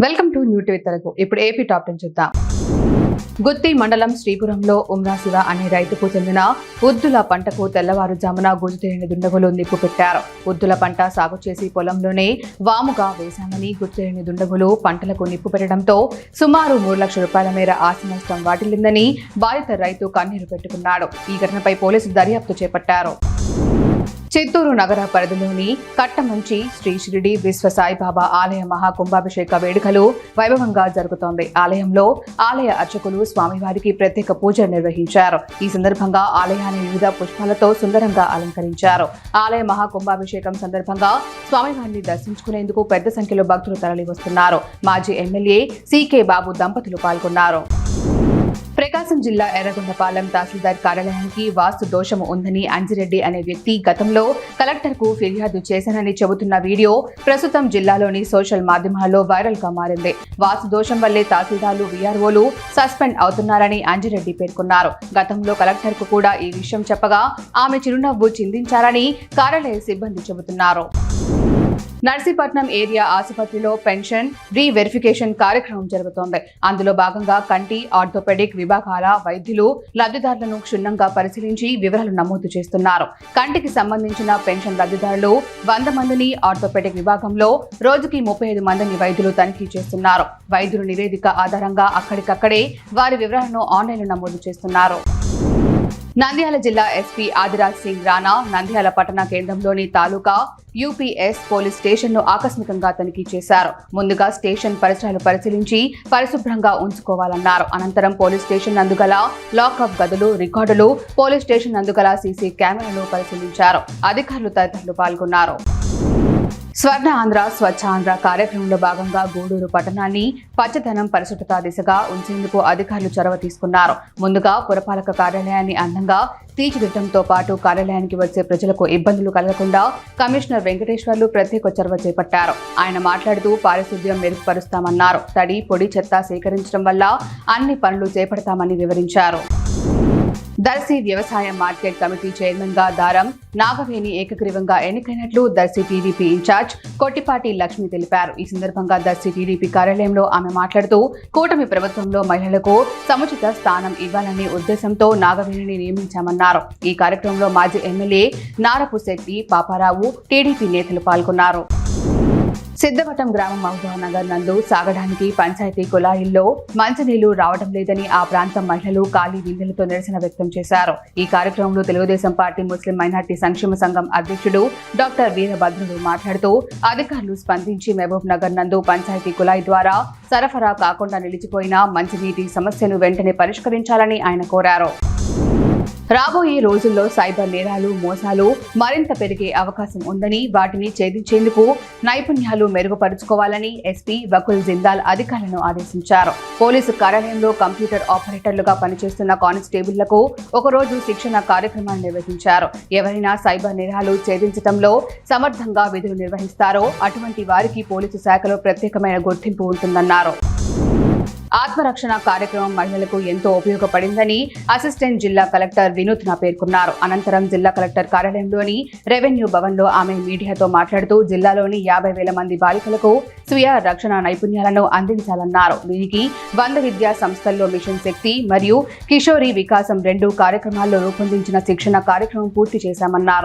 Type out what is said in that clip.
Welcome to new TV Telugu. ఇప్పుడు AP top 10 చూద్దాం. గుత్తి మండలం శ్రీపురంలో ఉమ్రా శివ అనే రైతుకు చెందిన ఉద్దుల పంటకు తెల్లవారుజామున గుర్తులేని దుండగులు నిప్పు పెట్టారు. ఉద్దుల పంట సాగు చేసి పొలంలోనే వాముగా వేశామని గుర్తులేని దుండగులు పంటలకు నిప్పు పెట్టడంతో సుమారు 3 లక్షల రూపాయల మేర ఆస్తి నష్టం వాటిల్లిందని బాధిత రైతు కన్నీరు పెట్టుకున్నాడు. ఈ ఘటనపై పోలీసులు దర్యాప్తు చేపట్టారు. చిత్తూరు నగర పరిధిలోని కట్టమంచి శ్రీ షిరిడి విశ్వ సాయిబాబా ఆలయ మహాకుంభాభిషేక వేడుకలు వైభవంగా జరుగుతోంది. ఆలయంలో ఆలయ అర్చకులు స్వామివారికి ప్రత్యేక పూజలు నిర్వహించారు. ఈ సందర్భంగా ఆలయాన్ని వివిధ పుష్పాలతో సుందరంగా అలంకరించారు. ఆలయ మహాకుంభాభిషేకం సందర్భంగా స్వామివారిని దర్శించుకునేందుకు పెద్ద సంఖ్యలో భక్తులు తరలివస్తున్నారు. మాజీ ఎమ్మెల్యే సికే బాబు దంపతులు పాల్గొన్నారు. ప్రకాశం జిల్లా ఎర్రగొండపాలెం తహసీల్దార్ కార్యాలయానికి వాస్తు దోషము ఉందని అంజిరెడ్డి అనే వ్యక్తి గతంలో కలెక్టర్కు ఫిర్యాదు చేశానని చెబుతున్న వీడియో ప్రస్తుతం జిల్లాలోని సోషల్ మాధ్యమాల్లో వైరల్ గా మారింది. వాస్తు దోషం వల్లే తహసీల్దార్లు వీఆర్ఓలు సస్పెండ్ అవుతున్నారని అంజిరెడ్డి పేర్కొన్నారు. గతంలో కలెక్టర్కు కూడా ఈ విషయం చెప్పగా ఆమె చిరునవ్వు చిందించారని కార్యాలయ సిబ్బంది చెబుతున్నారు. నర్సీపట్నం ఏరియా ఆసుపత్రిలో పెన్షన్ రీవెరిఫికేషన్ కార్యక్రమం జరుగుతోంది. అందులో భాగంగా కంటి, ఆర్థోపెడిక్ విభాగాల వైద్యులు లబ్ధిదారులను క్షుణ్ణంగా పరిశీలించి వివరాలు నమోదు చేస్తున్నారు. కంటికి సంబంధించిన పెన్షన్ లబ్ధిదారులు 100 మందిని, ఆర్థోపెడిక్ విభాగంలో రోజుకి 35 మందిని వైద్యులు తనిఖీ చేస్తున్నారు. వైద్యుల నివేదిక ఆధారంగా అక్కడికక్కడే వారి వివరాలను ఆన్లైన్లో నమోదు చేస్తున్నారు. నంద్యాల జిల్లా ఎస్పీ ఆదిరాజ్ సింగ్ రాణా నంద్యాల పట్టణ కేంద్రంలోని తాలూకా యూపీఎస్ పోలీస్ స్టేషన్ ను ఆకస్మికంగా తనిఖీ చేశారు. ముందుగా స్టేషన్ పరిసరాలు పరిశీలించి పరిశుభ్రంగా ఉంచుకోవాలన్నారు. అనంతరం పోలీస్ స్టేషన్ నందుగల లాకప్ గదులు, రికార్డులు, పోలీస్ స్టేషన్ నందుగల సీసీ కెమెరాను పరిశీలించారు. అధికారులు తదితరులు పాల్గొన్నారు. స్వర్ణ ఆంధ్ర స్వచ్ఛ ఆంధ్ర కార్యక్రమంలో భాగంగా గూడూరు పట్టణాన్ని పచ్చదనం పరిశుభ్రత దిశగా ఉంచేందుకు అధికారులు చొరవ తీసుకున్నారు. ముందుగా పురపాలక కార్యాలయాన్ని అందంగా తీర్చిదిద్దడంతో పాటు కార్యాలయానికి వచ్చే ప్రజలకు ఇబ్బందులు కలగకుండా కమిషనర్ వెంకటేశ్వర్లు ప్రత్యేక చొరవ చేపట్టారు. ఆయన మాట్లాడుతూ పారిశుద్ధ్యం మెరుగుపరుస్తామన్నారు. తడి, పొడి చెత్త సేకరించడం వల్ల అన్ని పనులు చేపడతామని వివరించారు. దర్శి వ్యవసాయ మార్కెట్ కమిటీ చైర్మన్ గా దారం నాగవేణి ఏకగ్రీవంగా ఎన్నికైనట్లు దర్శి టీడీపీ ఇన్ఛార్జ్ కొట్టిపాటి లక్ష్మి తెలిపారు. ఈ సందర్భంగా దర్శి టీడీపీ కార్యాలయంలో ఆమె మాట్లాడుతూ కూటమి ప్రభుత్వంలో మహిళలకు సముచిత స్థానం ఇవ్వాలనే ఉద్దేశంతో నాగవేణిని నియమించామన్నారు. ఈ కార్యక్రమంలో మాజీ ఎమ్మెల్యే నారపుశెట్టి పాపారావు, టీడీపీ నేతలు పాల్గొన్నారు. సిద్ధవటం గ్రామం మహబూబ్ నగర్ నందు సాగడానికి పంచాయతీ కుళాయిల్లో మంచినీళ్లు రావడం లేదని ఆ ప్రాంతం మహిళలు ఖాళీ బిందెలతో నిరసన వ్యక్తం చేశారు. ఈ కార్యక్రమంలో తెలుగుదేశం పార్టీ ముస్లిం మైనార్టీ సంక్షేమ సంఘం అధ్యక్షుడు డాక్టర్ వీరభద్రుడు మాట్లాడుతూ అధికారులు స్పందించి మహబూబ్ నగర్ నందు పంచాయతీ కుళాయి ద్వారా సరఫరా కాకుండా నిలిచిపోయిన మంచినీటి సమస్యను వెంటనే పరిష్కరించాలని ఆయన కోరారు. రాబోయే రోజుల్లో సైబర్ నేరాలు, మోసాలు మరింత పెరిగే అవకాశం ఉందని, వాటిని ఛేదించేందుకు నైపుణ్యాలు మెరుగుపరుచుకోవాలని ఎస్పీ వకుల్ జిందాల్ అధికారులను ఆదేశించారు. పోలీసు కార్యాలయంలో కంప్యూటర్ ఆపరేటర్లుగా పనిచేస్తున్న కానిస్టేబుళ్లకు ఒకరోజు శిక్షణ కార్యక్రమాన్ని నిర్వహించారు. ఎవరైనా సైబర్ నేరాలు ఛేదించడంలో సమర్థంగా విధులు నిర్వహిస్తారో అటువంటి వారికి పోలీసు శాఖలో ప్రత్యేకమైన గుర్తింపు ఉంటుందన్నారు. ఆత్మరక్షణ కార్యక్రమం మహిళలకు ఎంతో ఉపయోగపడిందని అసిస్టెంట్ జిల్లా కలెక్టర్ వినూత్న పేర్కొన్నారు. అనంతరం జిల్లా కలెక్టర్ కార్యాలయంలోని రెవెన్యూ భవన్లో ఆమె మీడియాతో మాట్లాడుతూ జిల్లాలోని 50,000 మంది బాలికలకు స్వీయ రక్షణ నైపుణ్యాలను అందించాలన్నారు. దీనికి 100 విద్యా సంస్థల్లో మిషన్ శక్తి మరియు కిషోరి వికాసం 2 కార్యక్రమాల్లో రూపొందించిన శిక్షణ కార్యక్రమం పూర్తి చేశామన్నారు.